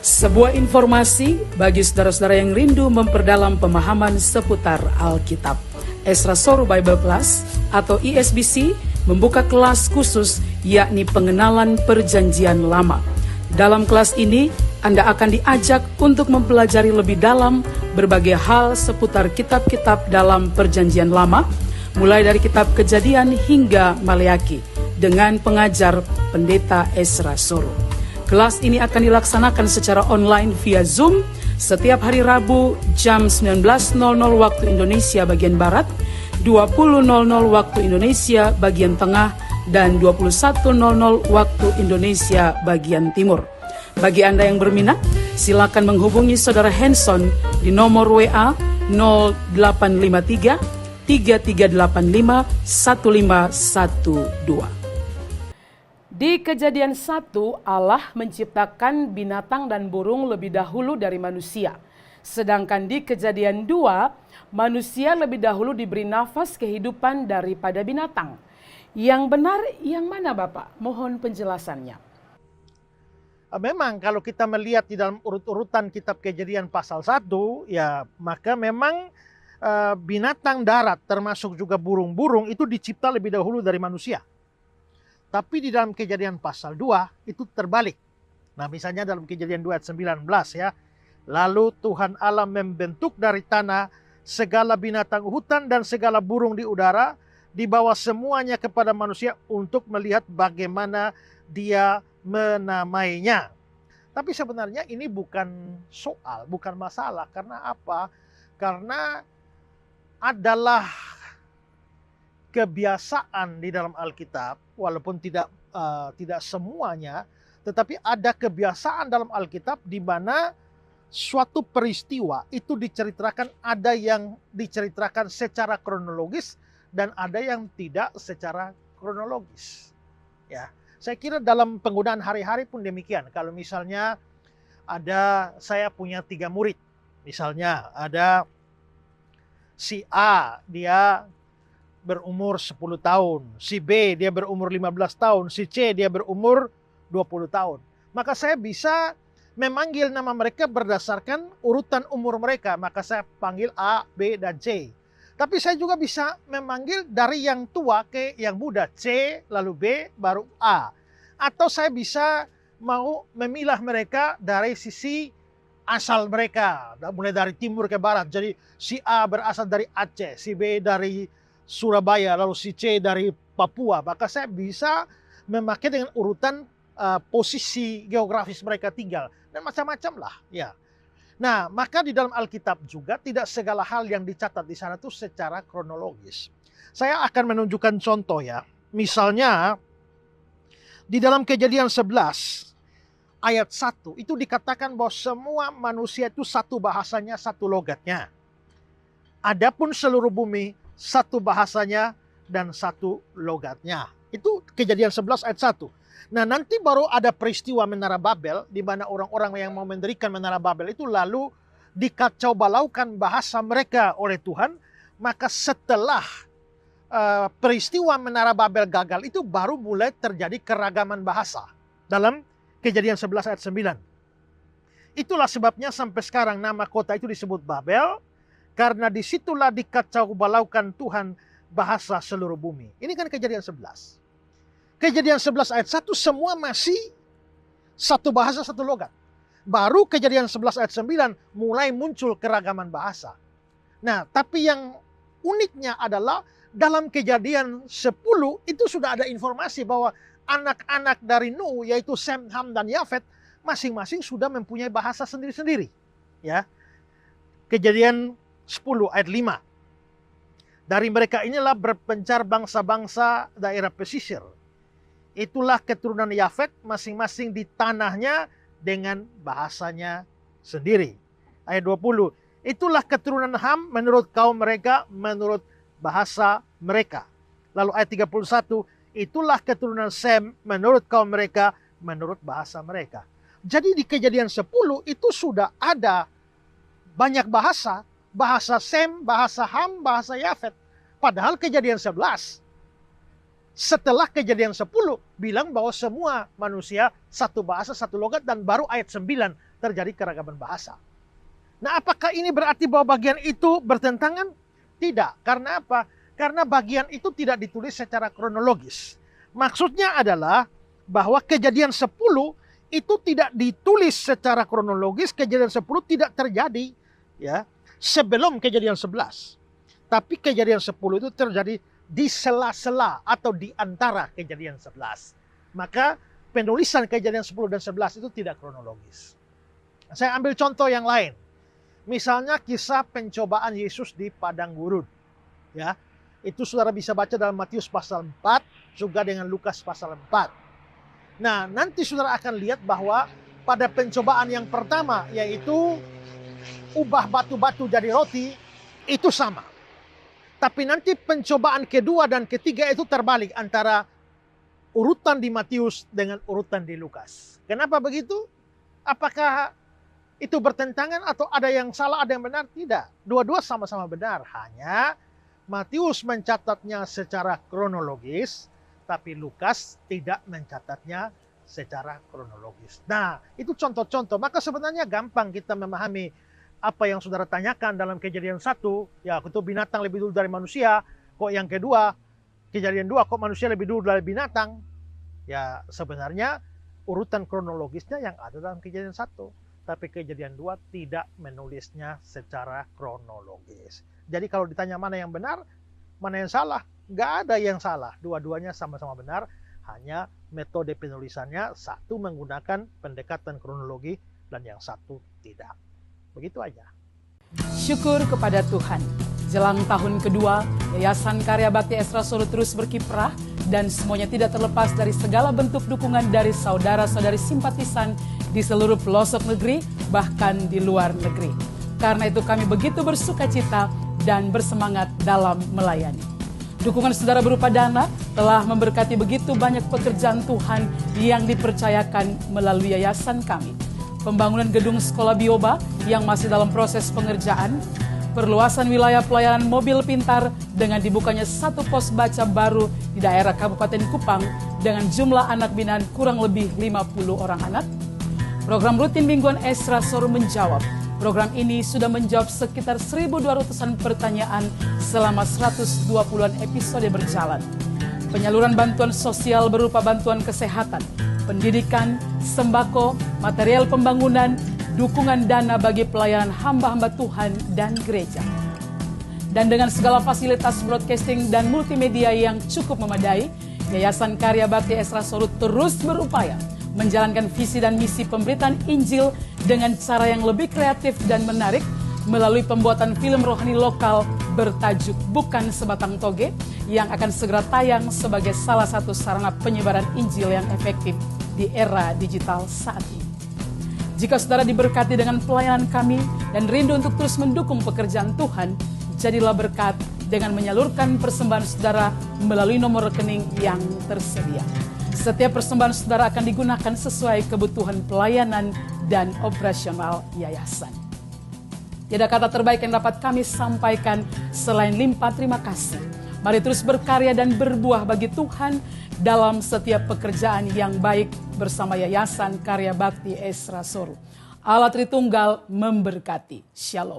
Sebuah informasi bagi saudara-saudara yang rindu memperdalam pemahaman seputar Alkitab. Ezra Soru Bible Class atau ESBC membuka kelas khusus yakni pengenalan Perjanjian Lama. Dalam kelas ini, Anda akan diajak untuk mempelajari lebih dalam berbagai hal seputar kitab-kitab dalam Perjanjian Lama, mulai dari kitab Kejadian hingga Maleaki, dengan pengajar Pendeta Ezra Soru. Kelas ini akan dilaksanakan secara online via Zoom setiap hari Rabu jam 19.00 waktu Indonesia bagian Barat, 20.00 waktu Indonesia bagian Tengah, dan 21.00 waktu Indonesia bagian Timur. Bagi Anda yang berminat, silakan menghubungi Saudara Hanson di nomor WA 0853 3385 1512. Di Kejadian 1, Allah menciptakan binatang dan burung lebih dahulu dari manusia. Sedangkan di Kejadian 2, manusia lebih dahulu diberi nafas kehidupan daripada binatang. Yang benar yang mana Bapak? Mohon penjelasannya. Memang kalau kita melihat di dalam urut-urutan kitab Kejadian pasal 1, ya maka memang binatang darat termasuk juga burung-burung itu dicipta lebih dahulu dari manusia. Tapi di dalam Kejadian pasal 2 itu terbalik. Nah, misalnya dalam Kejadian 2 ayat 19 ya. Lalu Tuhan Allah membentuk dari tanah segala binatang hutan dan segala burung di udara, dibawa semuanya kepada manusia untuk melihat bagaimana dia menamainya. Tapi sebenarnya ini bukan soal, bukan masalah. Karena apa? Karena adalah kebiasaan di dalam Alkitab, walaupun tidak semuanya, tetapi ada kebiasaan dalam Alkitab di mana suatu peristiwa itu diceritakan, ada yang diceritakan secara kronologis dan ada yang tidak secara kronologis. Ya, saya kira dalam penggunaan hari-hari pun demikian. Kalau misalnya saya punya 3 murid, misalnya ada si A, dia berumur 10 tahun, si B dia berumur 15 tahun, si C dia berumur 20 tahun. Maka saya bisa memanggil nama mereka berdasarkan urutan umur mereka. Maka saya panggil A, B, dan C. Tapi saya juga bisa memanggil dari yang tua ke yang muda, C, lalu B, baru A. Atau saya bisa mau memilah mereka dari sisi asal mereka, mulai dari timur ke barat. Jadi si A berasal dari Aceh, si B dari Surabaya, lalu si C dari Papua. Maka saya bisa memakai dengan urutan posisi geografis mereka tinggal. Dan macam-macam lah. Ya. Nah, maka di dalam Alkitab juga tidak segala hal yang dicatat di sana itu secara kronologis. Saya akan menunjukkan contoh ya. Misalnya, di dalam Kejadian 11, ayat 1, itu dikatakan bahwa semua manusia itu satu bahasanya, satu logatnya. Adapun seluruh bumi, satu bahasanya dan satu logatnya. Itu Kejadian 11 ayat 1. Nah, nanti baru ada peristiwa Menara Babel, di mana orang-orang yang mau mendirikan Menara Babel itu lalu dikacau balaukan bahasa mereka oleh Tuhan. Maka setelah peristiwa Menara Babel gagal itu baru mulai terjadi keragaman bahasa dalam Kejadian 11 ayat 9. Itulah sebabnya sampai sekarang nama kota itu disebut Babel, karena disitulah dikacau balaukan Tuhan bahasa seluruh bumi. Ini kan Kejadian 11. Kejadian 11 ayat 1 semua masih satu bahasa, satu logat. Baru Kejadian 11 ayat 9 mulai muncul keragaman bahasa. Nah, tapi yang uniknya adalah dalam Kejadian 10 itu sudah ada informasi bahwa anak-anak dari Nuh, yaitu Sem, Ham, dan Yafet, masing-masing sudah mempunyai bahasa sendiri-sendiri. Ya. Kejadian 10 ayat 5. Dari mereka inilah berpencar bangsa-bangsa daerah pesisir. Itulah keturunan Yafet masing-masing di tanahnya dengan bahasanya sendiri. Ayat 20. Itulah keturunan Ham menurut kaum mereka, menurut bahasa mereka. Lalu ayat 31. Itulah keturunan Sem menurut kaum mereka, menurut bahasa mereka. Jadi di Kejadian 10 itu sudah ada banyak bahasa. Bahasa Sem, bahasa Ham, bahasa Yafet. Padahal Kejadian 11 setelah Kejadian 10 bilang bahwa semua manusia satu bahasa, satu logat, dan baru ayat 9 terjadi keragaman bahasa. Nah, apakah ini berarti bahwa bagian itu bertentangan? Tidak. Karena apa? Karena bagian itu tidak ditulis secara kronologis. Maksudnya adalah bahwa kejadian 10 itu tidak ditulis secara kronologis, kejadian 10 tidak terjadi ya sebelum kejadian 11. Tapi kejadian 10 itu terjadi di sela-sela atau di antara kejadian 11. Maka penulisan kejadian 10 dan 11 itu tidak kronologis. Saya ambil contoh yang lain. Misalnya kisah pencobaan Yesus di padang gurun. Ya, itu saudara bisa baca dalam Matius pasal 4 juga dengan Lukas pasal 4. Nah, nanti saudara akan lihat bahwa pada pencobaan yang pertama, yaitu ubah batu-batu jadi roti, itu sama. Tapi nanti pencobaan kedua dan ketiga itu terbalik antara urutan di Matius dengan urutan di Lukas. Kenapa begitu? Apakah itu bertentangan atau ada yang salah, ada yang benar? Tidak. Dua-dua sama-sama benar. Hanya Matius mencatatnya secara kronologis, tapi Lukas tidak mencatatnya secara kronologis. Nah, itu contoh-contoh. Maka sebenarnya gampang kita memahami apa yang saudara tanyakan dalam kejadian 1. Ya, itu binatang lebih dulu dari manusia. Kok yang kedua, kejadian 2, kok manusia lebih dulu dari binatang? Ya, sebenarnya urutan kronologisnya yang ada dalam kejadian 1. Tapi kejadian 2 tidak menulisnya secara kronologis. Jadi kalau ditanya mana yang benar, mana yang salah? Nggak ada yang salah. Dua-duanya sama-sama benar. Hanya metode penulisannya satu menggunakan pendekatan kronologi dan yang satu tidak. Begitu aja. Syukur kepada Tuhan. Jelang tahun kedua, Yayasan Karya Bakti Esra Soro terus berkiprah dan semuanya tidak terlepas dari segala bentuk dukungan dari saudara-saudari simpatisan di seluruh pelosok negeri, bahkan di luar negeri. Karena itu kami begitu bersuka cita dan bersemangat dalam melayani. Dukungan saudara berupa dana telah memberkati begitu banyak pekerjaan Tuhan yang dipercayakan melalui yayasan kami. Pembangunan gedung sekolah Bioba yang masih dalam proses pengerjaan, perluasan wilayah pelayanan mobil pintar dengan dibukanya satu pos baca baru di daerah Kabupaten Kupang dengan jumlah anak binaan kurang lebih 50 orang anak. Program rutin mingguan Esra Soro menjawab. Program ini sudah menjawab sekitar 1.200-an pertanyaan selama 120-an episode berjalan. Penyaluran bantuan sosial berupa bantuan kesehatan, pendidikan, sembako, material pembangunan, dukungan dana bagi pelayanan hamba-hamba Tuhan dan gereja. Dan dengan segala fasilitas broadcasting dan multimedia yang cukup memadai, Yayasan Karya Bakti Esra Soro terus berupaya menjalankan visi dan misi pemberitaan Injil dengan cara yang lebih kreatif dan menarik melalui pembuatan film rohani lokal bertajuk Bukan Sebatang Toge yang akan segera tayang sebagai salah satu sarana penyebaran Injil yang efektif di era digital saat ini. Jika saudara diberkati dengan pelayanan kami dan rindu untuk terus mendukung pekerjaan Tuhan, jadilah berkat dengan menyalurkan persembahan saudara melalui nomor rekening yang tersedia. Setiap persembahan saudara akan digunakan sesuai kebutuhan pelayanan dan operasional yayasan. Tiada kata terbaik yang dapat kami sampaikan selain limpah terima kasih. Mari terus berkarya dan berbuah bagi Tuhan dalam setiap pekerjaan yang baik bersama Yayasan Karya Bakti Esra Soro. Allah Tritunggal memberkati. Shalom.